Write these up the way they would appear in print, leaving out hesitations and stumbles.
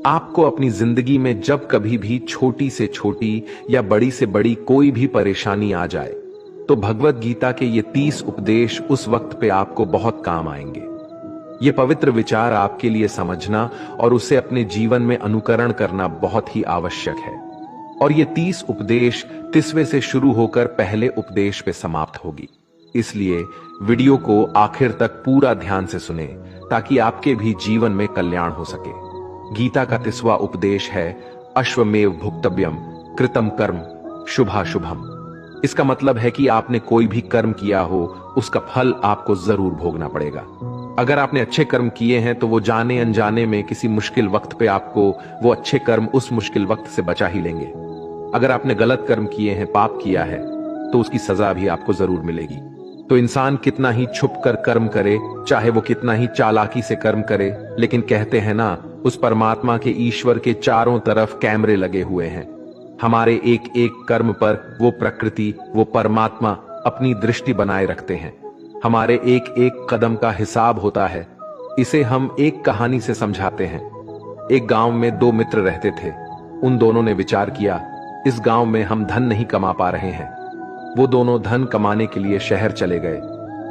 आपको अपनी जिंदगी में जब कभी भी छोटी से छोटी या बड़ी से बड़ी कोई भी परेशानी आ जाए तो भगवत गीता के ये 30 उपदेश उस वक्त पे आपको बहुत काम आएंगे। ये पवित्र विचार आपके लिए समझना और उसे अपने जीवन में अनुकरण करना बहुत ही आवश्यक है। और ये 30 उपदेश 30वें से शुरू होकर पहले उपदेश पे समाप्त होगी। इसलिए वीडियो को आखिर तक पूरा ध्यान से सुने ताकि आपके भी जीवन में कल्याण हो सके। गीता का 30वां उपदेश है अश्वमेव भुक्तव्यम कृतम कर्म शुभाशुभम। इसका मतलब है कि आपने कोई भी कर्म किया हो उसका फल आपको जरूर भोगना पड़ेगा। अगर आपने अच्छे कर्म किए हैं तो वो जाने अनजाने में किसी मुश्किल वक्त पे आपको वो अच्छे कर्म उस मुश्किल वक्त से बचा ही लेंगे। अगर आपने गलत कर्म किए हैं, पाप किया है, तो उसकी सजा भी आपको जरूर मिलेगी। तो इंसान कितना ही छुप कर कर्म करे, चाहे वो कितना ही चालाकी से कर्म करे, लेकिन कहते हैं ना, उस परमात्मा के ईश्वर के चारों तरफ कैमरे लगे हुए हैं। हमारे एक एक कर्म पर वो प्रकृति, वो परमात्मा अपनी दृष्टि बनाए रखते हैं। हमारे एक एक कदम का हिसाब होता है। इसे हम एक कहानी से समझाते हैं। एक गांव में 2 मित्र रहते थे। उन दोनों ने विचार किया, इस गांव में हम धन नहीं कमा पा रहे हैं। वो दोनों धन कमाने के लिए शहर चले गए।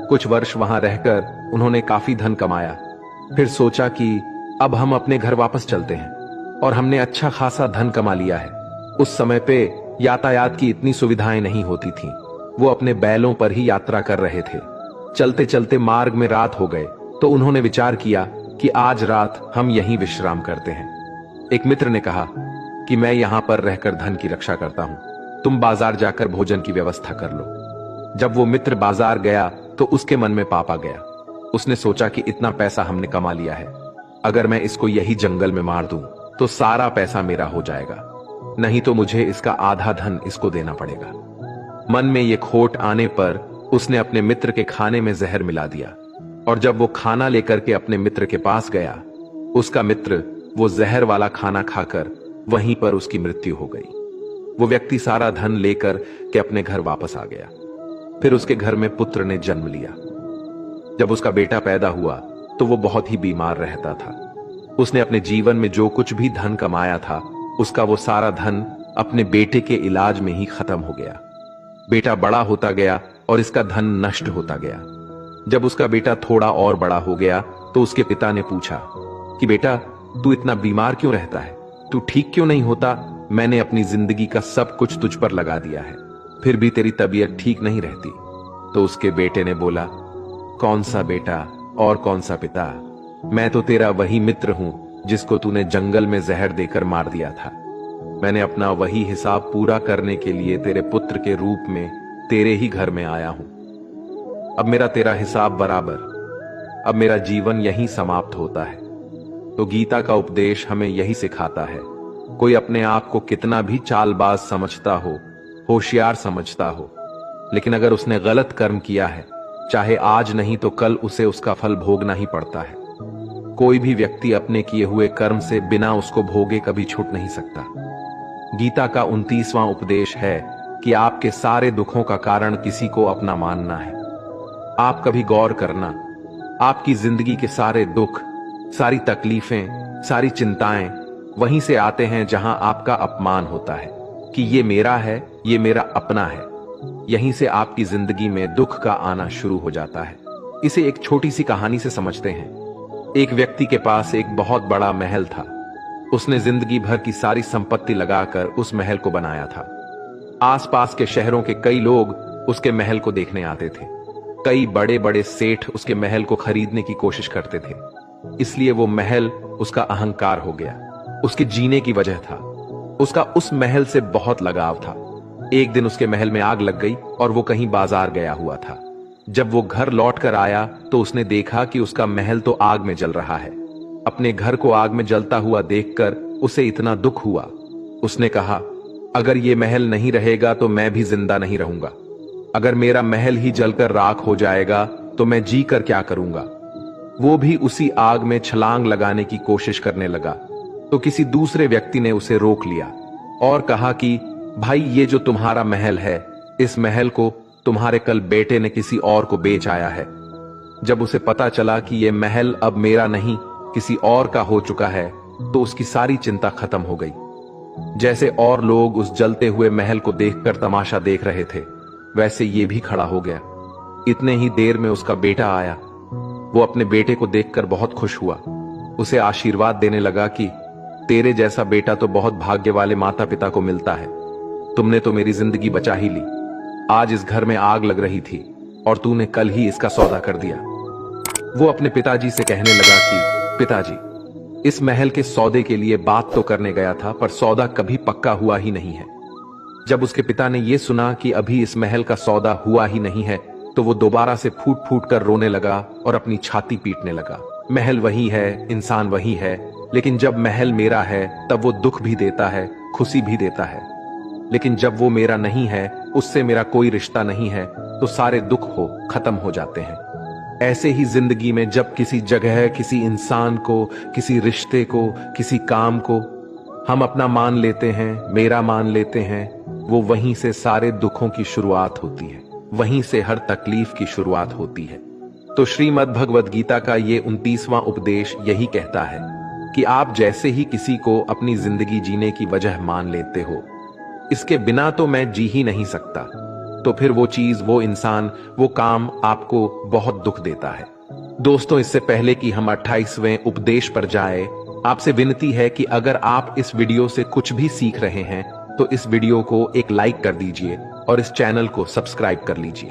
कुछ वर्ष वहां रहकर उन्होंने काफी धन कमाया। फिर सोचा कि अब हम अपने घर वापस चलते हैं और हमने अच्छा खासा धन कमा लिया है। उस समय पे यातायात की इतनी सुविधाएं नहीं होती थीं। वो अपने बैलों पर ही यात्रा कर रहे थे। चलते चलते मार्ग में रात हो गए तो उन्होंने विचार किया कि आज रात हम यहीं विश्राम करते हैं। एक मित्र ने कहा कि मैं यहां पर रहकर धन की रक्षा करता हूं, तुम बाजार जाकर भोजन की व्यवस्था कर लो। जब वो मित्र बाजार गया तो उसके मन में पाप आ गया। उसने सोचा कि इतना पैसा हमने कमा लिया है, अगर मैं इसको यही जंगल में मार दूं तो सारा पैसा मेरा हो जाएगा, नहीं तो मुझे इसका आधा धन इसको देना पड़ेगा। मन में ये खोट आने पर उसने अपने मित्र के खाने में जहर मिला दिया और जब वो खाना लेकर के अपने मित्र के पास गया, उसका मित्र वो जहर वाला खाना खाकर वहीं पर उसकी मृत्यु हो गई। वो व्यक्ति सारा धन लेकर के अपने घर वापस आ गया। फिर उसके घर में पुत्र ने जन्म लिया। जब उसका बेटा पैदा हुआ तो वो बहुत ही बीमार रहता था। उसने अपने जीवन में जो कुछ भी धन कमाया था उसका वो सारा धन अपने बेटे के इलाज में ही खत्म हो गया। बेटा बड़ा होता गया और इसका धन नष्ट होता गया। जब उसका बेटा थोड़ा और बड़ा हो गया तो उसके पिता ने पूछा कि बेटा, तू इतना बीमार क्यों रहता है, तू ठीक क्यों नहीं होता? मैंने अपनी जिंदगी का सब कुछ तुझ पर लगा दिया है, फिर भी तेरी तबीयत ठीक नहीं रहती। तो उसके बेटे ने बोला, कौन सा बेटा और कौन सा पिता, मैं तो तेरा वही मित्र हूं जिसको तूने जंगल में जहर देकर मार दिया था। मैंने अपना वही हिसाब पूरा करने के लिए तेरे पुत्र के रूप में तेरे ही घर में आया हूं। अब मेरा तेरा हिसाब बराबर। अब मेरा जीवन यहीं समाप्त होता है। तो गीता का उपदेश हमें यही सिखाता है, कोई अपने आप को कितना भी चालबाज समझता हो, होशियार समझता हो, लेकिन अगर उसने गलत कर्म किया है, चाहे आज नहीं तो कल उसे उसका फल भोगना ही पड़ता है। कोई भी व्यक्ति अपने किए हुए कर्म से बिना उसको भोगे कभी छूट नहीं सकता। गीता का 29वां उपदेश है कि आपके सारे दुखों का कारण किसी को अपना मानना है। आप कभी गौर करना, आपकी जिंदगी के सारे दुख, सारी तकलीफें, सारी चिंताएं वहीं से आते हैं जहां आपका अपमान होता है कि ये मेरा है, ये मेरा अपना है। यहीं से आपकी जिंदगी में दुख का आना शुरू हो जाता है। इसे एक छोटी सी कहानी से समझते हैं। एक व्यक्ति के पास एक बहुत बड़ा महल था। उसने जिंदगी भर की सारी संपत्ति लगाकर उस महल को बनाया था। आसपास के शहरों के कई लोग उसके महल को देखने आते थे। कई बड़े बड़े सेठ उसके महल को खरीदने की कोशिश करते थे। इसलिए वो महल उसका अहंकार हो गया, उसके जीने की वजह था। उसका उस महल से बहुत लगाव था। एक दिन उसके महल में आग लग गई और वो कहीं बाजार गया हुआ था। जब वो घर लौट कर आया तो उसने देखा कि उसका महल तो आग में जल रहा है। अपने घर को आग में जलता हुआ देखकर उसे इतना दुख हुआ। उसने कहा, अगर ये महल नहीं रहेगा तो मैं भी जिंदा नहीं रहूंगा। अगर मेरा महल ही जलकर राख हो जाएगा तो मैं जी कर क्या करूंगा। वो भी उसी आग में छलांग लगाने की कोशिश करने लगा तो किसी दूसरे व्यक्ति ने उसे रोक लिया और कहा कि भाई, ये जो तुम्हारा महल है, इस महल को तुम्हारे कल बेटे ने किसी और को बेच आया है। जब उसे पता चला कि यह महल अब मेरा नहीं किसी और का हो चुका है तो उसकी सारी चिंता खत्म हो गई। जैसे और लोग उस जलते हुए महल को देखकर तमाशा देख रहे थे, वैसे ये भी खड़ा हो गया। इतने ही देर में उसका बेटा आया। वो अपने बेटे को देखकर बहुत खुश हुआ। उसे आशीर्वाद देने लगा कि तेरे जैसा बेटा तो बहुत भाग्य वाले माता पिता को मिलता है। तुमने तो मेरी जिंदगी बचा ही ली। आज इस घर में आग लग रही थी और तूने कल ही इसका सौदा कर दिया। वो अपने पिताजी से कहने लगा कि पिताजी, इस महल के सौदे के लिए बात तो करने गया था, पर सौदा कभी पक्का हुआ ही नहीं है। जब उसके पिता ने यह सुना कि अभी इस महल का सौदा हुआ ही नहीं है, तो वो दोबारा से फूट फूट कर रोने लगा और अपनी छाती पीटने लगा। महल वही है, इंसान वही है, लेकिन जब महल मेरा है तब वो दुख भी देता है, खुशी भी देता है। लेकिन जब वो मेरा नहीं है, उससे मेरा कोई रिश्ता नहीं है, तो सारे दुख खत्म हो जाते हैं। ऐसे ही जिंदगी में जब किसी जगह, किसी इंसान को, किसी रिश्ते को, किसी काम को हम अपना मान लेते हैं, मेरा मान लेते हैं, वो वहीं से सारे दुखों की शुरुआत होती है, वहीं से हर तकलीफ की शुरुआत होती है। तो श्रीमद् भगवद गीता का ये 29वां उपदेश यही कहता है कि आप जैसे ही किसी को अपनी जिंदगी जीने की वजह मान लेते हो, इसके बिना तो मैं जी ही नहीं सकता, तो फिर वो चीज, वो इंसान, वो काम आपको बहुत दुख देता है। दोस्तों, इससे पहले कि हम 28वें उपदेश पर जाए, आपसे विनती है कि अगर आप इस वीडियो से कुछ भी सीख रहे हैं तो इस वीडियो को एक लाइक कर दीजिए और इस चैनल को सब्सक्राइब कर लीजिए।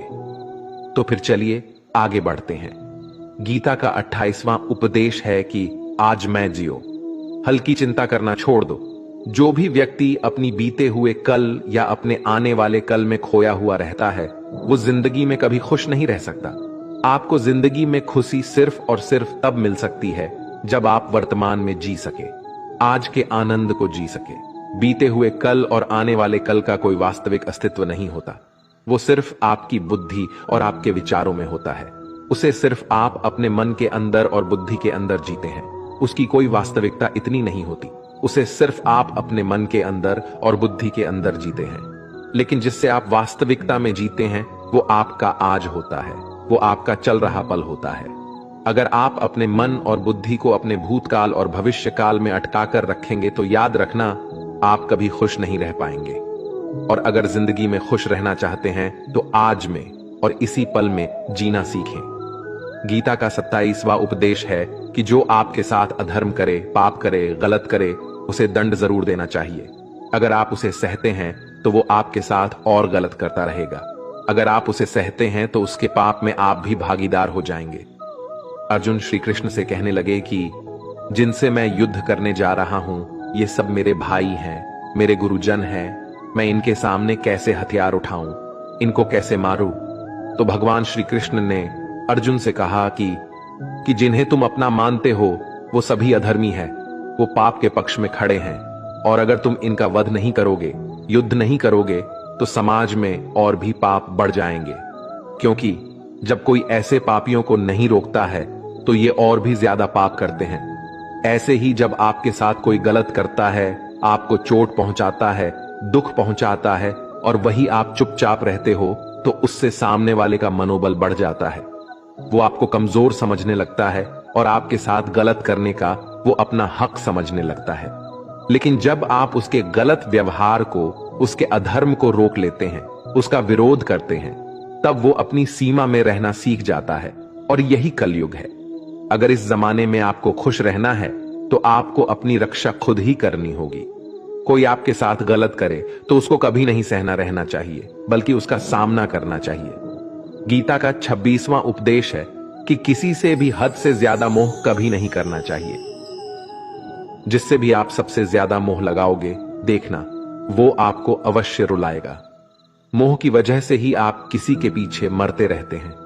तो फिर चलिए आगे बढ़ते हैं। गीता का 28वां उपदेश है कि आज मैं जियो। हल्की चिंता करना छोड़ दो। जो भी व्यक्ति अपनी बीते हुए कल या अपने आने वाले कल में खोया हुआ रहता है, वो जिंदगी में कभी खुश नहीं रह सकता। आपको जिंदगी में खुशी सिर्फ और सिर्फ तब मिल सकती है जब आप वर्तमान में जी सके, आज के आनंद को जी सके। बीते हुए कल और आने वाले कल का कोई वास्तविक अस्तित्व नहीं होता। वो सिर्फ आपकी बुद्धि और आपके विचारों में होता है। उसे सिर्फ आप अपने मन के अंदर और बुद्धि के अंदर जीते हैं। उसकी कोई वास्तविकता इतनी नहीं होती। उसे सिर्फ आप अपने मन के अंदर और बुद्धि के अंदर जीते हैं। लेकिन जिससे आप वास्तविकता में जीते हैं, वो आपका आज होता है, वो आपका चल रहा पल होता है। अगर आप अपने मन और बुद्धि को अपने भूतकाल और भविष्य काल में अटका कर रखेंगे तो याद रखना, आप कभी खुश नहीं रह पाएंगे। और अगर जिंदगी में खुश रहना चाहते हैं तो आज में और इसी पल में जीना सीखें। गीता का 27वां उपदेश है कि जो आपके साथ अधर्म करे, पाप करे, गलत करे, उसे दंड जरूर देना चाहिए। अगर आप उसे सहते हैं तो वो आपके साथ और गलत करता रहेगा। अगर आप उसे सहते हैं तो उसके पाप में आप भी भागीदार हो जाएंगे। अर्जुन श्री कृष्ण से कहने लगे कि जिनसे मैं युद्ध करने जा रहा हूं, ये सब मेरे भाई हैं, मेरे गुरुजन हैं। मैं इनके सामने कैसे हथियार उठाऊं, इनको कैसे मारूं? तो भगवान श्री कृष्ण ने अर्जुन से कहा कि जिन्हें तुम अपना मानते हो वो सभी अधर्मी है, वो पाप के पक्ष में खड़े हैं। और अगर तुम इनका वध नहीं करोगे, युद्ध नहीं करोगे, तो समाज में और भी पाप बढ़ जाएंगे। क्योंकि जब कोई ऐसे पापियों को नहीं रोकता है तो ये और भी ज्यादा पाप करते हैं। ऐसे ही जब आपके साथ कोई गलत करता है, आपको चोट पहुंचाता है, दुख पहुंचाता है, और वही आप चुपचाप रहते हो, तो उससे सामने वाले का मनोबल बढ़ जाता है। वो आपको कमजोर समझने लगता है और आपके साथ गलत करने का वो अपना हक समझने लगता है। लेकिन जब आप उसके गलत व्यवहार को, उसके अधर्म को रोक लेते हैं, उसका विरोध करते हैं, तब वो अपनी सीमा में रहना सीख जाता है। और यही कलयुग है। अगर इस जमाने में आपको खुश रहना है तो आपको अपनी रक्षा खुद ही करनी होगी। कोई आपके साथ गलत करे तो उसको कभी नहीं सहना रहना चाहिए, बल्कि उसका सामना करना चाहिए। गीता का 26वां उपदेश है कि किसी से भी हद से ज्यादा मोह कभी नहीं करना चाहिए। जिससे भी आप सबसे ज्यादा मोह लगाओगे, देखना वो आपको अवश्य रुलाएगा। मोह की वजह से ही आप किसी के पीछे मरते रहते हैं।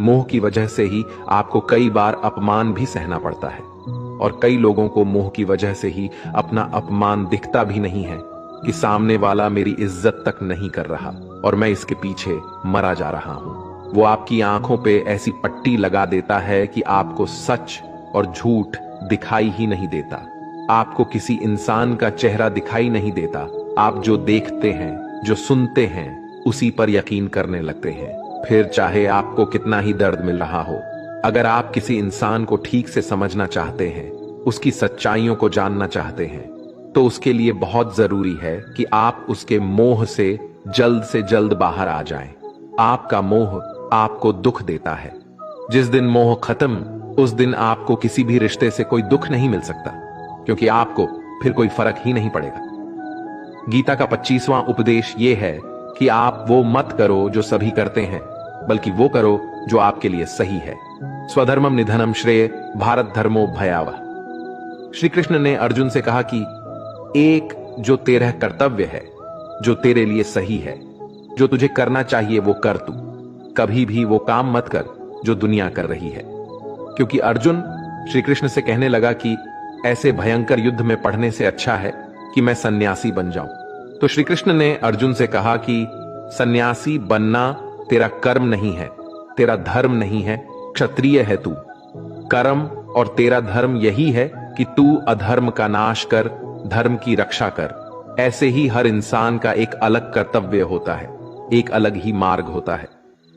मोह की वजह से ही आपको कई बार अपमान भी सहना पड़ता है। और कई लोगों को मोह की वजह से ही अपना अपमान दिखता भी नहीं है कि सामने वाला मेरी इज्जत तक नहीं कर रहा और मैं इसके पीछे मरा जा रहा हूं। वो आपकी आंखों पे ऐसी पट्टी लगा देता है कि आपको सच और झूठ दिखाई ही नहीं देता। आपको किसी इंसान का चेहरा दिखाई नहीं देता। आप जो देखते हैं, जो सुनते हैं, उसी पर यकीन करने लगते हैं, फिर चाहे आपको कितना ही दर्द मिल रहा हो। अगर आप किसी इंसान को ठीक से समझना चाहते हैं, उसकी सच्चाइयों को जानना चाहते हैं, तो उसके लिए बहुत जरूरी है कि आप उसके मोह से जल्द बाहर आ जाएं। आपका मोह आपको दुख देता है। जिस दिन मोह खत्म, उस दिन आपको किसी भी रिश्ते से कोई दुख नहीं मिल सकता, क्योंकि आपको फिर कोई फर्क ही नहीं पड़ेगा। गीता का 25वां उपदेश यह है कि आप वो मत करो जो सभी करते हैं, बल्कि वो करो जो आपके लिए सही है। स्वधर्मम निधनम श्रेय भारत धर्मो भयावह। श्री कृष्ण ने अर्जुन से कहा कि एक जो तेरा कर्तव्य है, जो तेरे लिए सही है, जो तुझे करना चाहिए वो कर तू। कभी भी वो काम मत कर जो दुनिया कर रही है। क्योंकि अर्जुन श्री कृष्ण से कहने लगा कि ऐसे भयंकर युद्ध में पढ़ने से अच्छा है कि मैं सन्यासी बन जाऊं। तो श्री कृष्ण ने अर्जुन से कहा कि सन्यासी बनना तेरा कर्म नहीं है, तेरा धर्म नहीं है, क्षत्रिय है तू। कर्म और तेरा धर्म यही है कि तू अधर्म का नाश कर, धर्म की रक्षा कर। ऐसे ही हर इंसान का एक अलग कर्तव्य होता है, एक अलग ही मार्ग होता है।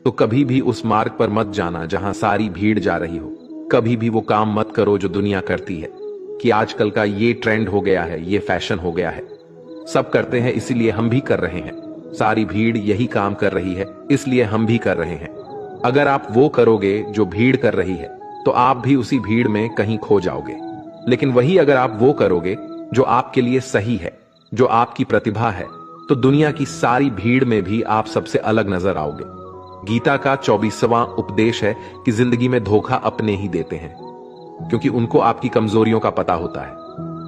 तो कभी भी उस मार्ग पर मत जाना जहां सारी भीड़ जा रही हो। कभी भी वो काम मत करो जो दुनिया करती है, कि आजकल का ये ट्रेंड हो गया है, ये फैशन हो गया है, सब करते हैं इसीलिए हम भी कर रहे हैं। सारी भीड़ यही काम कर रही है इसलिए हम भी कर रहे हैं। अगर आप वो करोगे जो भीड़ कर रही है, तो आप भी उसी भीड़ में कहीं खो जाओगे। लेकिन वही अगर आप वो करोगे जो आपके लिए सही है, जो आपकी प्रतिभा है, तो दुनिया की सारी भीड़ में भी आप सबसे अलग नजर आओगे। गीता का 24वां उपदेश है कि जिंदगी में धोखा अपने ही देते हैं, क्योंकि उनको आपकी कमजोरियों का पता होता है।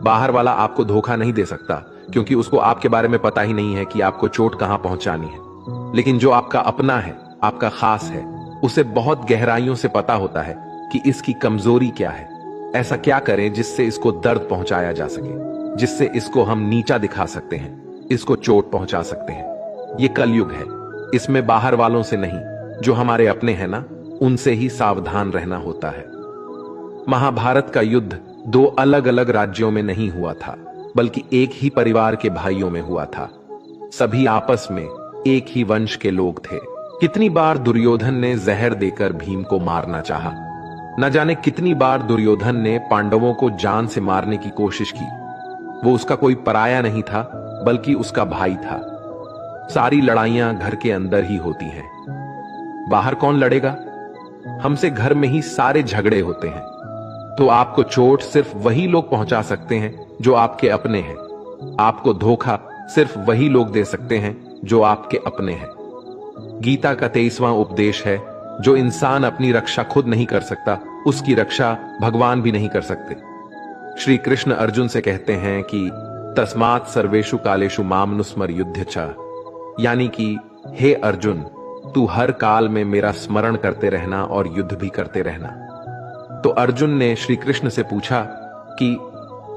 बाहर वाला आपको धोखा नहीं दे सकता, क्योंकि उसको आपके बारे में पता ही नहीं है कि आपको चोट कहां पहुंचानी है। लेकिन जो आपका अपना है, आपका खास है, उसे बहुत गहराइयों से पता होता है कि इसकी कमजोरी क्या है। ऐसा क्या करें जिससे इसको दर्द पहुंचाया जा सके, जिससे इसको हम नीचा दिखा सकते हैं, इसको चोट पहुंचा सकते हैं। ये कलयुग है, इसमें बाहर वालों से नहीं, जो हमारे अपने हैं ना, उनसे ही सावधान रहना होता है। महाभारत का युद्ध दो अलग अलग राज्यों में नहीं हुआ था, बल्कि एक ही परिवार के भाइयों में हुआ था। सभी आपस में एक ही वंश के लोग थे। कितनी बार दुर्योधन ने जहर देकर भीम को मारना चाहा। न जाने कितनी बार दुर्योधन ने पांडवों को जान से मारने की कोशिश की। वो उसका कोई पराया नहीं था, बल्कि उसका भाई था। सारी लड़ाइयां घर के अंदर ही होती हैं। बाहर कौन लड़ेगा? हमसे घर में ही सारे झगड़े होते हैं। तो आपको चोट सिर्फ वही लोग पहुंचा सकते हैं जो आपके अपने हैं। आपको धोखा सिर्फ वही लोग दे सकते हैं जो आपके अपने हैं। गीता का 23वां उपदेश है, जो इंसान अपनी रक्षा खुद नहीं कर सकता, उसकी रक्षा भगवान भी नहीं कर सकते। श्री कृष्ण अर्जुन से कहते हैं कि तस्मात् सर्वेषु कालेषु मामनुस्मर युद्ध च, यानी कि हे अर्जुन, तू हर काल में मेरा स्मरण करते रहना और युद्ध भी करते रहना। तो अर्जुन ने श्री कृष्ण से पूछा कि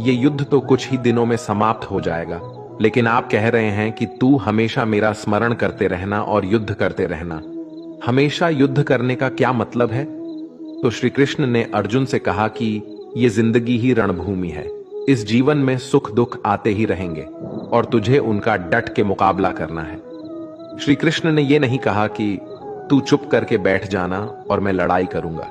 ये युद्ध तो कुछ ही दिनों में समाप्त हो जाएगा, लेकिन आप कह रहे हैं कि तू हमेशा मेरा स्मरण करते रहना और युद्ध करते रहना। हमेशा युद्ध करने का क्या मतलब है? तो श्री कृष्ण ने अर्जुन से कहा कि ये जिंदगी ही रणभूमि है। इस जीवन में सुख दुख आते ही रहेंगे और तुझे उनका डट के मुकाबला करना है। श्री कृष्ण ने यह नहीं कहा कि तू चुप करके बैठ जाना और मैं लड़ाई करूंगा।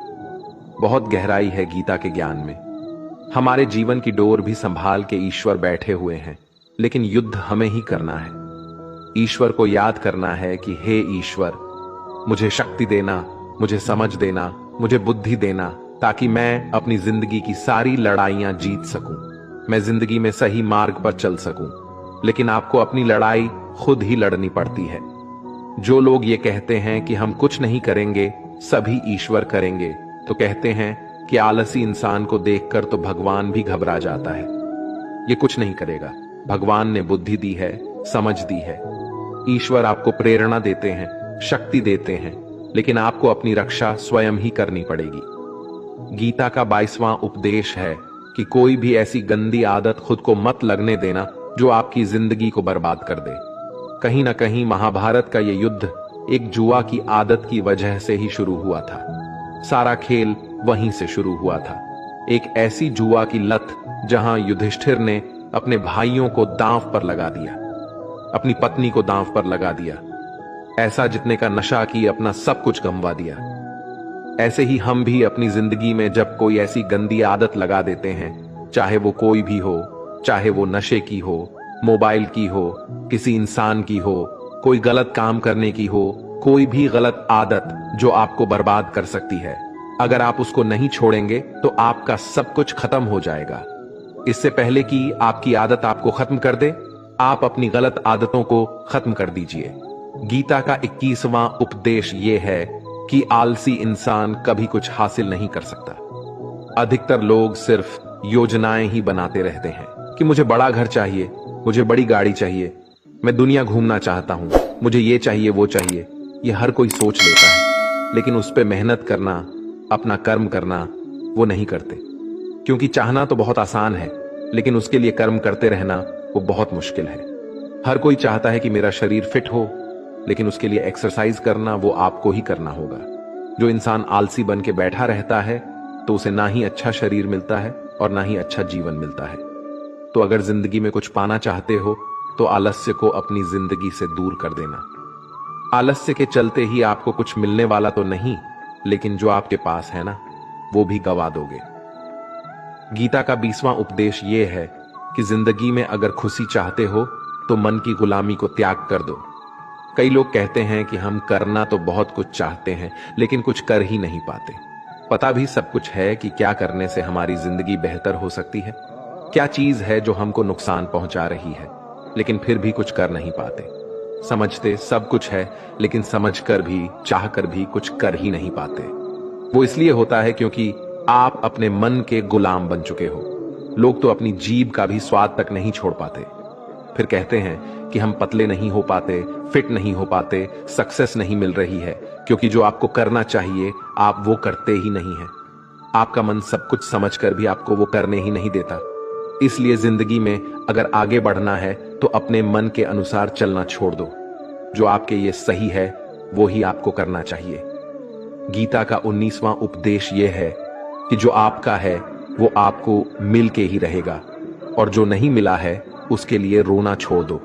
बहुत गहराई है गीता के ज्ञान में। हमारे जीवन की डोर भी संभाल के ईश्वर बैठे हुए हैं, लेकिन युद्ध हमें ही करना है। ईश्वर को याद करना है कि हे ईश्वर, मुझे शक्ति देना, मुझे समझ देना, मुझे बुद्धि देना, ताकि मैं अपनी जिंदगी की सारी लड़ाइयां जीत सकूं, मैं जिंदगी में सही मार्ग पर चल सकूं। लेकिन आपको अपनी लड़ाई खुद ही लड़नी पड़ती है। जो लोग ये कहते हैं कि हम कुछ नहीं करेंगे, सभी ईश्वर करेंगे, तो कहते हैं कि आलसी इंसान को देखकर तो भगवान भी घबरा जाता है। ये कुछ नहीं करेगा। भगवान ने बुद्धि दी है, समझ दी है। ईश्वर आपको प्रेरणा देते हैं, शक्ति देते हैं, लेकिन आपको अपनी रक्षा स्वयं ही करनी पड़ेगी। गीता का 22वां उपदेश है कि कोई भी ऐसी गंदी आदत खुद को मत लगने देना जो आपकी जिंदगी को बर्बाद कर दे। कहीं ना कहीं महाभारत का यह युद्ध एक जुआ की आदत की वजह से ही शुरू हुआ था। सारा खेल वहीं से शुरू हुआ था। एक ऐसी जुआ की लत जहां युधिष्ठिर ने अपने भाइयों को दांव पर लगा दिया, अपनी पत्नी को दांव पर लगा दिया, ऐसा जितने का नशा की अपना सब कुछ गंवा दिया। ऐसे ही हम भी अपनी जिंदगी में जब कोई ऐसी गंदी आदत लगा देते हैं, चाहे वो कोई भी हो, चाहे वो नशे की हो, मोबाइल की हो, किसी इंसान की हो, कोई गलत काम करने की हो, कोई भी गलत आदत जो आपको बर्बाद कर सकती है। अगर आप उसको नहीं छोड़ेंगे तो आपका सब कुछ खत्म हो जाएगा। इससे पहले कि आपकी आदत आपको खत्म कर दे, आप अपनी गलत आदतों को खत्म कर दीजिए। गीता का 21वां उपदेश यह है कि आलसी इंसान कभी कुछ हासिल नहीं कर सकता। अधिकतर लोग सिर्फ योजनाएं ही बनाते रहते हैं कि मुझे बड़ा घर चाहिए, मुझे बड़ी गाड़ी चाहिए, मैं दुनिया घूमना चाहता हूं, मुझे ये चाहिए वो चाहिए। ये हर कोई सोच लेता है, लेकिन उस पर मेहनत करना, अपना कर्म करना वो नहीं करते। क्योंकि चाहना तो बहुत आसान है, लेकिन उसके लिए कर्म करते रहना वो बहुत मुश्किल है। हर कोई चाहता है कि मेरा शरीर फिट हो, लेकिन उसके लिए एक्सरसाइज करना वो आपको ही करना होगा। जो इंसान आलसी बन के बैठा रहता है तो उसे ना ही अच्छा शरीर मिलता है और ना ही अच्छा जीवन मिलता है। तो अगर जिंदगी में कुछ पाना चाहते हो तो आलस्य को अपनी जिंदगी से दूर कर देना। आलस्य के चलते ही आपको कुछ मिलने वाला तो नहीं, लेकिन जो आपके पास है ना, वो भी गवा दोगे। गीता का 20वां उपदेश यह है कि जिंदगी में अगर खुशी चाहते हो तो मन की गुलामी को त्याग कर दो। कई लोग कहते हैं कि हम करना तो बहुत कुछ चाहते हैं, लेकिन कुछ कर ही नहीं पाते। पता भी सब कुछ है कि क्या करने से हमारी जिंदगी बेहतर हो सकती है, क्या चीज है जो हमको नुकसान पहुंचा रही है, लेकिन फिर भी कुछ कर नहीं पाते। समझते सब कुछ है, लेकिन समझकर भी, चाहकर भी कुछ कर ही नहीं पाते। वो इसलिए होता है क्योंकि आप अपने मन के गुलाम बन चुके हो। लोग तो अपनी जीभ का भी स्वाद तक नहीं छोड़ पाते। फिर कहते हैं कि हम पतले नहीं हो पाते, फिट नहीं हो पाते, सक्सेस नहीं मिल रही है, क्योंकि जो आपको करना चाहिए आप वो करते ही नहीं हैं। आपका मन सब कुछ समझकर भी आपको वो करने ही नहीं देता। इसलिए जिंदगी में अगर आगे बढ़ना है तो अपने मन के अनुसार चलना छोड़ दो। जो आपके लिए सही है वो ही आपको करना चाहिए। गीता का 19वां उपदेश यह है कि जो आपका है वो आपको मिल के ही रहेगा, और जो नहीं मिला है उसके लिए रोना छोड़ दो।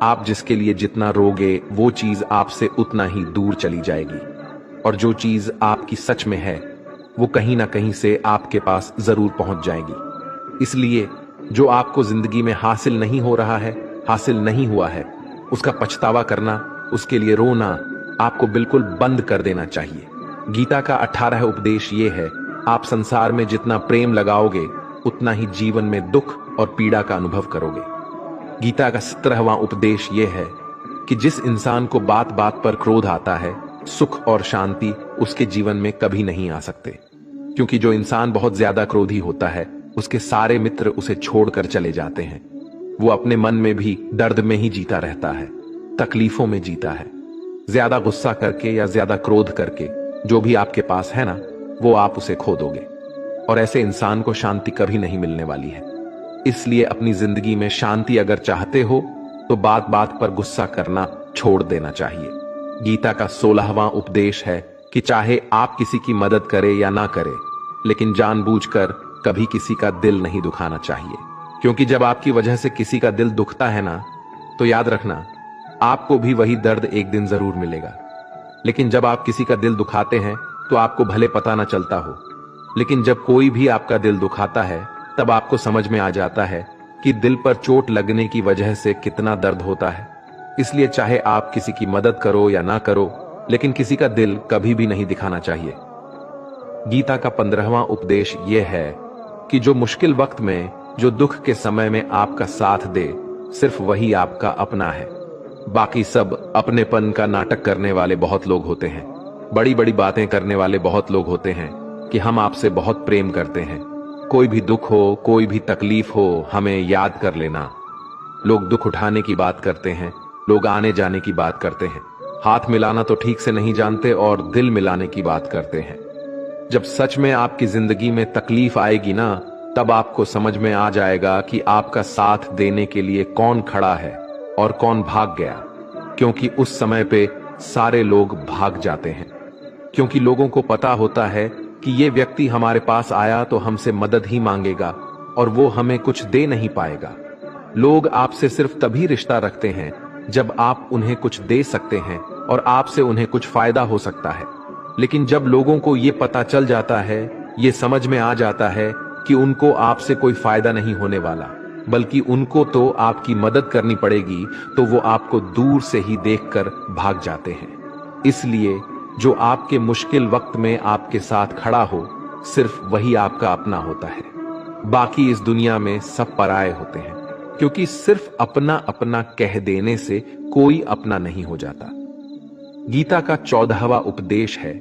आप जिसके लिए जितना रोगे वो चीज आपसे उतना ही दूर चली जाएगी, और जो चीज आपकी सच में है वो कहीं ना कहीं से आपके पास जरूर पहुंच जाएगी। इसलिए जो आपको जिंदगी में हासिल नहीं हो रहा है, हासिल नहीं हुआ है, उसका पछतावा करना, उसके लिए रोना आपको बिल्कुल बंद कर देना चाहिए। गीता का 18 उपदेश ये है, आप संसार में जितना प्रेम लगाओगे उतना ही जीवन में दुख और पीड़ा का अनुभव करोगे। गीता का 17वां उपदेश यह है कि जिस इंसान को बात बात पर क्रोध आता है, सुख और शांति उसके जीवन में कभी नहीं आ सकते। क्योंकि जो इंसान बहुत ज्यादा क्रोधी होता है उसके सारे मित्र उसे छोड़कर चले जाते हैं। वो अपने मन में भी दर्द में ही जीता रहता है, तकलीफों में जीता है। ज्यादा गुस्सा करके या ज्यादा क्रोध करके जो भी आपके पास है ना, वो आप उसे खो दोगे, और ऐसे इंसान को शांति कभी नहीं मिलने वाली है। इसलिए अपनी जिंदगी में शांति अगर चाहते हो तो बात बात पर गुस्सा करना छोड़ देना चाहिए। गीता का 16वां उपदेश है कि चाहे आप किसी की मदद करें या ना करें, लेकिन जानबूझकर कभी किसी का दिल नहीं दुखाना चाहिए। क्योंकि जब आपकी वजह से किसी का दिल दुखता है ना, तो याद रखना आपको भी वही दर्द एक दिन जरूर मिलेगा। लेकिन जब आप किसी का दिल दुखाते हैं तो आपको भले पता ना चलता हो, लेकिन जब कोई भी आपका दिल दुखाता है तब आपको समझ में आ जाता है कि दिल पर चोट लगने की वजह से कितना दर्द होता है। इसलिए चाहे आप किसी की मदद करो या ना करो, लेकिन किसी का दिल कभी भी नहीं दिखाना चाहिए। गीता का 15वां उपदेश यह है कि जो मुश्किल वक्त में, जो दुख के समय में आपका साथ दे, सिर्फ वही आपका अपना है। बाकी सब अपनेपन का नाटक करने वाले बहुत लोग होते हैं, बड़ी बड़ी बातें करने वाले बहुत लोग होते हैं कि हम आपसे बहुत प्रेम करते हैं, कोई भी दुख हो, कोई भी तकलीफ हो, हमें याद कर लेना। लोग दुख उठाने की बात करते हैं, लोग आने जाने की बात करते हैं, हाथ मिलाना तो ठीक से नहीं जानते और दिल मिलाने की बात करते हैं। जब सच में आपकी जिंदगी में तकलीफ आएगी ना, तब आपको समझ में आ जाएगा कि आपका साथ देने के लिए कौन खड़ा है और कौन भाग गया। क्योंकि उस समय पे सारे लोग भाग जाते हैं, क्योंकि लोगों को पता होता है कि ये व्यक्ति हमारे पास आया तो हमसे मदद ही मांगेगा और वो हमें कुछ दे नहीं पाएगा। लोग आपसे सिर्फ तभी रिश्ता रखते हैं जब आप उन्हें कुछ दे सकते हैं और आपसे उन्हें कुछ फायदा हो सकता है। लेकिन जब लोगों को ये पता चल जाता है, ये समझ में आ जाता है कि उनको आपसे कोई फायदा नहीं होने वाला, बल्कि उनको तो आपकी मदद करनी पड़ेगी, तो वो आपको दूर से ही देखकर भाग जाते हैं। इसलिए जो आपके मुश्किल वक्त में आपके साथ खड़ा हो, सिर्फ वही आपका अपना होता है। बाकी इस दुनिया में सब पराये होते हैं, क्योंकि सिर्फ अपना अपना कह देने से कोई अपना नहीं हो जाता। गीता का 14वां उपदेश है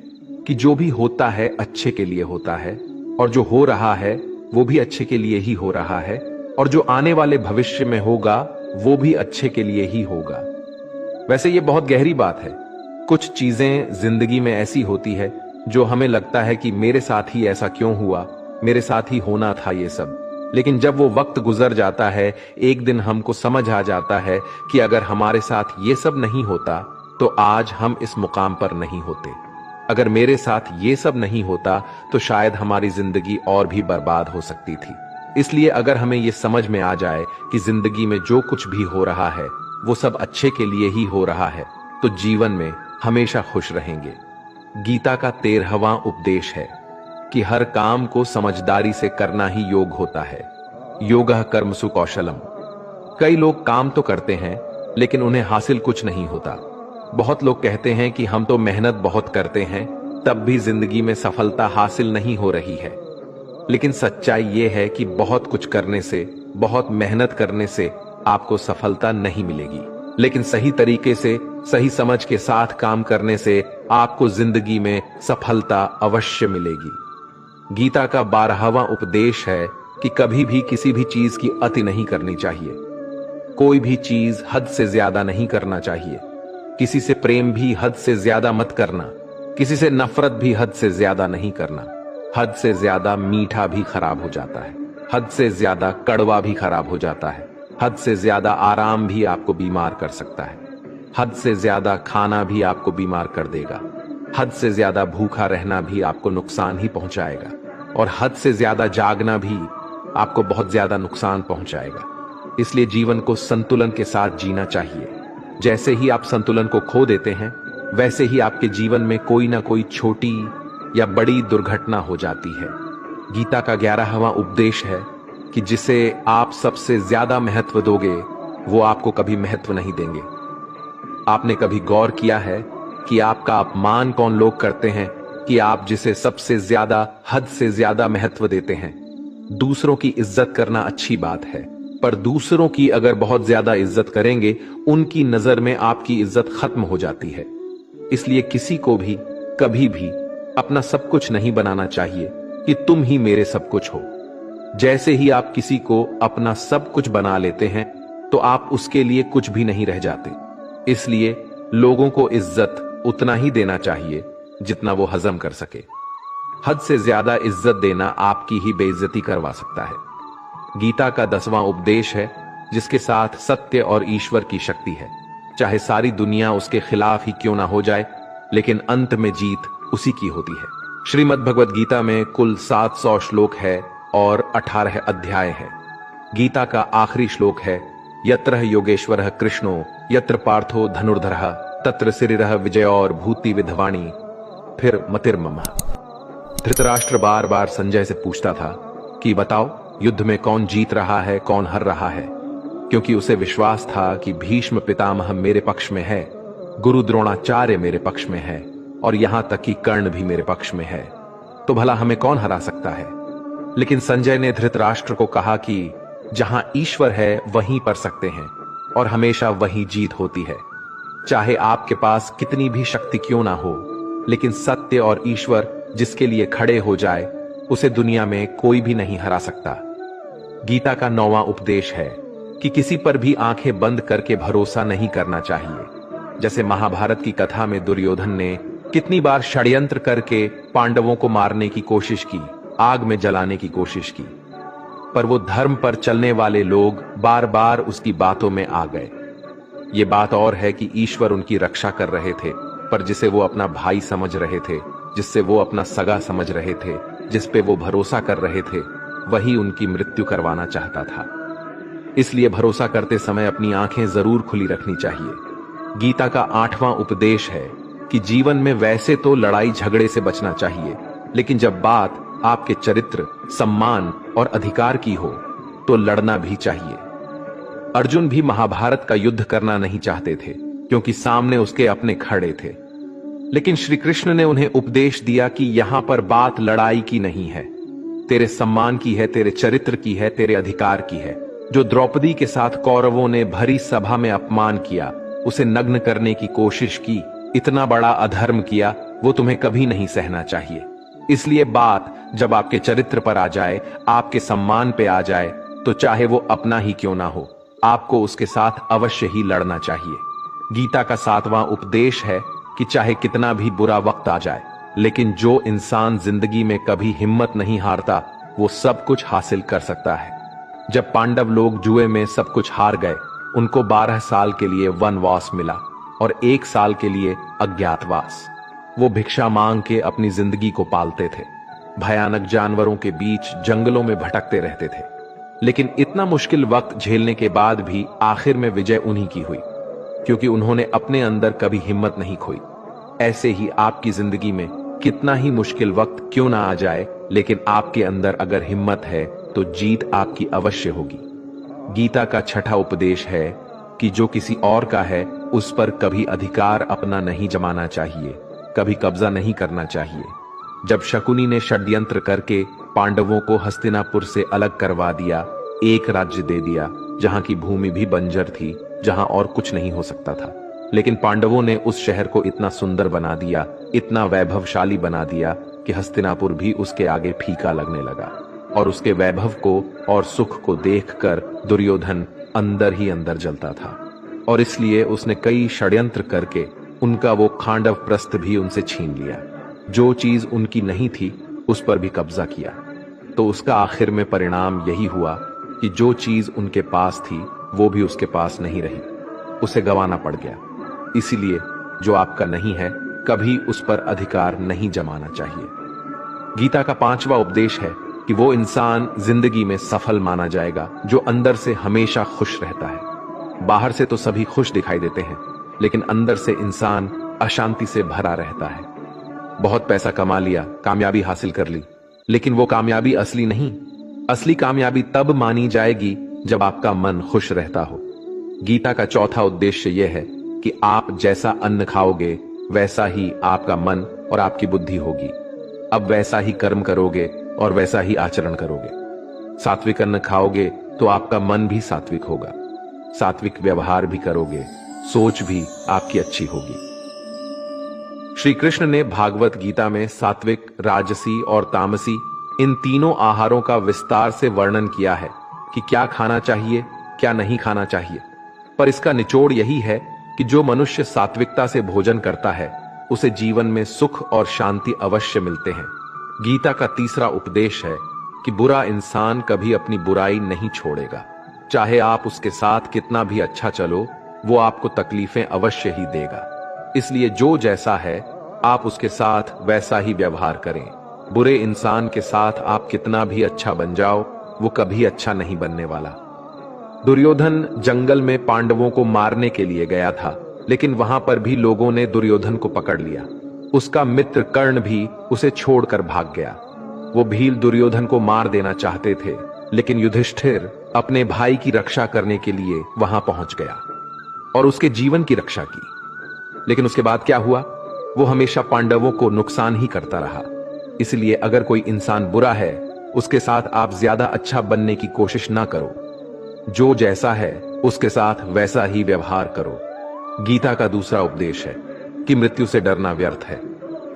कि जो भी होता है अच्छे के लिए होता है, और जो हो रहा है वो भी अच्छे के लिए ही हो रहा है, और जो आने वाले भविष्य में होगा वो भी अच्छे के लिए ही होगा। वैसे ये बहुत गहरी बात है। कुछ चीजें जिंदगी में ऐसी होती है जो हमें लगता है कि मेरे साथ ही ऐसा क्यों हुआ, मेरे साथ ही होना था ये सब। लेकिन जब वो वक्त गुजर जाता है, एक दिन हमको समझ आ जाता है कि अगर हमारे साथ ये सब नहीं होता तो आज हम इस मुकाम पर नहीं होते। अगर मेरे साथ ये सब नहीं होता तो शायद हमारी जिंदगी और भी बर्बाद हो सकती थी। इसलिए अगर हमें ये समझ में आ जाए कि जिंदगी में जो कुछ भी हो रहा है वो सब अच्छे के लिए ही हो रहा है, तो जीवन में हमेशा खुश रहेंगे। गीता का 13वां उपदेश है कि हर काम को समझदारी से करना ही योग होता है। योगः कर्मसु कौशलम। कई लोग काम तो करते हैं लेकिन उन्हें हासिल कुछ नहीं होता। बहुत लोग कहते हैं कि हम तो मेहनत बहुत करते हैं, तब भी जिंदगी में सफलता हासिल नहीं हो रही है। लेकिन सच्चाई यह है कि बहुत कुछ करने से, बहुत मेहनत करने से आपको सफलता नहीं मिलेगी, लेकिन सही तरीके से, सही समझ के साथ काम करने से आपको जिंदगी में सफलता अवश्य मिलेगी। गीता का 12वां उपदेश है कि कभी भी किसी भी चीज की अति नहीं करनी चाहिए। कोई भी चीज हद से ज्यादा नहीं करना चाहिए। किसी से प्रेम भी हद से ज्यादा मत करना। किसी से नफरत भी हद से ज्यादा नहीं करना। हद से ज्यादा मीठा भी खराब हो जाता है। हद से ज्यादा कड़वा भी खराब हो जाता है। हद से ज्यादा आराम भी आपको बीमार कर सकता है। हद से ज्यादा खाना भी आपको बीमार कर देगा। हद से ज्यादा भूखा रहना भी आपको नुकसान ही पहुंचाएगा, और हद से ज्यादा जागना भी आपको बहुत ज्यादा नुकसान पहुंचाएगा। इसलिए जीवन को संतुलन के साथ जीना चाहिए। जैसे ही आप संतुलन को खो देते हैं, वैसे ही आपके जीवन में कोई ना कोई छोटी या बड़ी दुर्घटना हो जाती है। गीता का 11वां उपदेश है कि जिसे आप सबसे ज्यादा महत्व दोगे, वो आपको कभी महत्व नहीं देंगे। आपने कभी गौर किया है कि आपका अपमान कौन लोग करते हैं कि आप जिसे सबसे ज्यादा, हद से ज्यादा महत्व देते हैं? दूसरों की इज्जत करना अच्छी बात है, पर दूसरों की अगर बहुत ज्यादा इज्जत करेंगे, उनकी नजर में आपकी इज्जत खत्म हो जाती है। इसलिए किसी को भी कभी भी अपना सब कुछ नहीं बनाना चाहिए कि तुम ही मेरे सब कुछ हो। जैसे ही आप किसी को अपना सब कुछ बना लेते हैं, तो आप उसके लिए कुछ भी नहीं रह जाते। इसलिए लोगों को इज्जत उतना ही देना चाहिए जितना वो हजम कर सके। हद से ज्यादा इज्जत देना आपकी ही बेइज्जती करवा सकता है। गीता का 10वां उपदेश है जिसके साथ सत्य और ईश्वर की शक्ति है। चाहे सारी दुनिया उसके खिलाफ ही क्यों ना हो जाए, लेकिन अंत में जीत उसी की होती है। श्रीमद् भगवद गीता में कुल 700 श्लोक है और 18 अध्याय है। गीता का आखिरी श्लोक है, यत्र योगेश्वरः कृष्णो यत्र पार्थो धनुर्धरः तत्र सिरिरः विजयोर भूति विधवाणी फिर मतिर्मम। धृतराष्ट्र बार बार संजय से पूछता था कि बताओ, युद्ध में कौन जीत रहा है, कौन हार रहा है, क्योंकि उसे विश्वास था कि भीष्म पितामह मेरे पक्ष में है, गुरु द्रोणाचार्य मेरे पक्ष में है, और यहां तक कि कर्ण भी मेरे पक्ष में है, तो भला हमें कौन हरा सकता है। लेकिन संजय ने धृतराष्ट्र को कहा कि जहां ईश्वर है वहीं पर सकते हैं, और हमेशा वही जीत होती है। चाहे आपके पास कितनी भी शक्ति क्यों ना हो, लेकिन सत्य और ईश्वर जिसके लिए खड़े हो जाए, उसे दुनिया में कोई भी नहीं हरा सकता। गीता का 9वां उपदेश है कि किसी पर भी आंखें बंद करके भरोसा नहीं करना चाहिए। जैसे महाभारत की कथा में दुर्योधन ने कितनी बार षड्यंत्र करके पांडवों को मारने की कोशिश की, आग में जलाने की कोशिश की, पर वो धर्म पर चलने वाले लोग बार बार उसकी बातों में आ गए। ये बात और है कि ईश्वर उनकी रक्षा कर रहे थे, पर जिसे वो अपना भाई समझ रहे थे, जिससे वो अपना सगा समझ रहे थे, जिस पे वो भरोसा कर रहे थे, वही उनकी मृत्यु करवाना चाहता था। इसलिए भरोसा करते समय अपनी आंखें जरूर खुली रखनी चाहिए। गीता का 8वां उपदेश है कि जीवन में वैसे तो लड़ाई झगड़े से बचना चाहिए, लेकिन जब बात आपके चरित्र, सम्मान और अधिकार की हो तो लड़ना भी चाहिए। अर्जुन भी महाभारत का युद्ध करना नहीं चाहते थे क्योंकि सामने उसके अपने खड़े थे, लेकिन श्री कृष्ण ने उन्हें उपदेश दिया कि यहां पर बात लड़ाई की नहीं है, तेरे सम्मान की है, तेरे चरित्र की है, तेरे अधिकार की है। जो द्रौपदी के साथ कौरवों ने भरी सभा में अपमान किया, उसे नग्न करने की कोशिश की, इतना बड़ा अधर्म किया, वो तुम्हें कभी नहीं सहना चाहिए। इसलिए बात जब आपके चरित्र पर आ जाए, आपके सम्मान पे आ जाए, तो चाहे वो अपना ही क्यों ना हो, आपको उसके साथ अवश्य ही लड़ना चाहिए। गीता का 7वां उपदेश है कि चाहे कितना भी बुरा वक्त आ जाए, लेकिन जो इंसान जिंदगी में कभी हिम्मत नहीं हारता, वो सब कुछ हासिल कर सकता है। जब पांडव लोग जुए में सब कुछ हार गए, उनको 12 साल के लिए वनवास मिला और 1 साल के लिए अज्ञातवास। वो भिक्षा मांग के अपनी जिंदगी को पालते थे, भयानक जानवरों के बीच जंगलों में भटकते रहते थे, लेकिन इतना मुश्किल वक्त झेलने के बाद भी आखिर में विजय उन्हीं की हुई, क्योंकि उन्होंने अपने अंदर कभी हिम्मत नहीं खोई। ऐसे ही आपकी जिंदगी में कितना ही मुश्किल वक्त क्यों ना आ जाए, लेकिन आपके अंदर अगर हिम्मत है तो जीत आपकी अवश्य होगी। गीता का 6ठा उपदेश है कि जो किसी और का है उस पर कभी अधिकार अपना नहीं जमाना चाहिए, कभी कब्जा नहीं करना चाहिए। जब शकुनी ने षड्यंत्र करके पांडवों को हस्तिनापुर से अलग करवा दिया, एक राज्य दे दिया जहां की भूमि भी बंजर थी, जहां और कुछ नहीं हो सकता था, लेकिन पांडवों ने उस शहर को इतना सुंदर बना दिया, इतना वैभवशाली बना दिया कि हस्तिनापुर भी उसके आगे फीका लगने लगा। और उसके वैभव को और सुख को देखकर दुर्योधन अंदर ही अंदर जलता था, और इसलिए उसने कई षड्यंत्र करके उनका वो खांडव प्रस्थ भी उनसे छीन लिया। जो चीज उनकी नहीं थी उस पर भी कब्जा किया। तो उसका आखिर में परिणाम यही हुआ कि जो चीज उनके पास थी वो भी उसके पास नहीं रही, उसे गंवाना पड़ गया। इसीलिए जो आपका नहीं है कभी उस पर अधिकार नहीं जमाना चाहिए। गीता का 5वां उपदेश है कि वो इंसान जिंदगी में सफल माना जाएगा जो अंदर से हमेशा खुश रहता है। बाहर से तो सभी खुश दिखाई देते हैं, लेकिन अंदर से इंसान अशांति से भरा रहता है। बहुत पैसा कमा लिया, कामयाबी हासिल कर ली, लेकिन वो कामयाबी असली नहीं। असली कामयाबी तब मानी जाएगी जब आपका मन खुश रहता हो। गीता का 4था उद्देश्य यह है कि आप जैसा अन्न खाओगे वैसा ही आपका मन और आपकी बुद्धि होगी। अब वैसा ही कर्म करोगे और वैसा ही आचरण करोगे। सात्विक अन्न खाओगे तो आपका मन भी सात्विक होगा, सात्विक व्यवहार भी करोगे, सोच भी आपकी अच्छी होगी। श्री कृष्ण ने भागवत गीता में सात्विक, राजसी और तामसी इन तीनों आहारों का विस्तार से वर्णन किया है कि क्या खाना चाहिए, क्या नहीं खाना चाहिए। पर इसका निचोड़ यही है कि जो मनुष्य सात्विकता से भोजन करता है उसे जीवन में सुख और शांति अवश्य मिलते हैं। गीता का 3रा उपदेश है कि बुरा इंसान कभी अपनी बुराई नहीं छोड़ेगा। चाहे आप उसके साथ कितना भी अच्छा चलो, वो आपको तकलीफें अवश्य ही देगा। इसलिए जो जैसा है आप उसके साथ वैसा ही व्यवहार करें। बुरे इंसान के साथ आप कितना भी अच्छा बन जाओ, वो कभी अच्छा नहीं बनने वाला। दुर्योधन जंगल में पांडवों को मारने के लिए गया था, लेकिन वहां पर भी लोगों ने दुर्योधन को पकड़ लिया। उसका मित्र कर्ण भी उसे छोड़कर भाग गया। वो भील दुर्योधन को मार देना चाहते थे, लेकिन युधिष्ठिर अपने भाई की रक्षा करने के लिए वहां पहुंच गया और उसके जीवन की रक्षा की। लेकिन उसके बाद क्या हुआ? वो हमेशा पांडवों को नुकसान ही करता रहा। इसलिए अगर कोई इंसान बुरा है, उसके साथ आप ज्यादा अच्छा बनने की कोशिश ना करो। जो जैसा है उसके साथ वैसा ही व्यवहार करो। गीता का 2रा उपदेश है कि मृत्यु से डरना व्यर्थ है।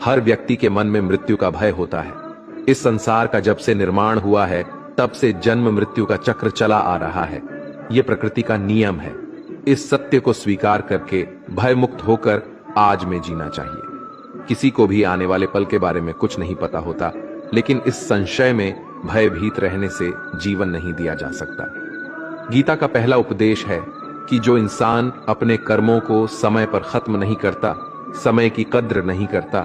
हर व्यक्ति के मन में मृत्यु का भय होता है। इस संसार का जब से निर्माण हुआ है तब से जन्म मृत्यु का चक्र चला आ रहा है। यह प्रकृति का नियम है। इस सत्य को स्वीकार करके भय मुक्त होकर आज में जीना चाहिए। किसी को भी आने वाले पल के बारे में कुछ नहीं पता होता, लेकिन इस संशय में भयभीत रहने से जीवन नहीं दिया जा सकता। गीता का पहला उपदेश है कि जो इंसान अपने कर्मों को समय पर खत्म नहीं करता, समय की कद्र नहीं करता,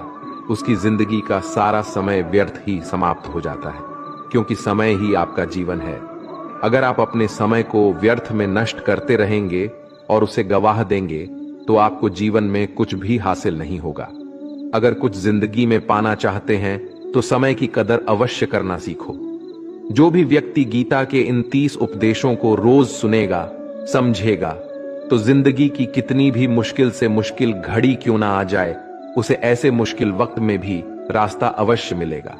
उसकी जिंदगी का सारा समय व्यर्थ ही समाप्त हो जाता है, क्योंकि समय ही आपका जीवन है। अगर आप अपने समय को व्यर्थ में नष्ट करते रहेंगे और उसे गवाह देंगे तो आपको जीवन में कुछ भी हासिल नहीं होगा। अगर कुछ जिंदगी में पाना चाहते हैं तो समय की कदर अवश्य करना सीखो। जो भी व्यक्ति गीता के इन 30 उपदेशों को रोज सुनेगा, समझेगा, तो जिंदगी की कितनी भी मुश्किल से मुश्किल घड़ी क्यों ना आ जाए, उसे ऐसे मुश्किल वक्त में भी रास्ता अवश्य मिलेगा।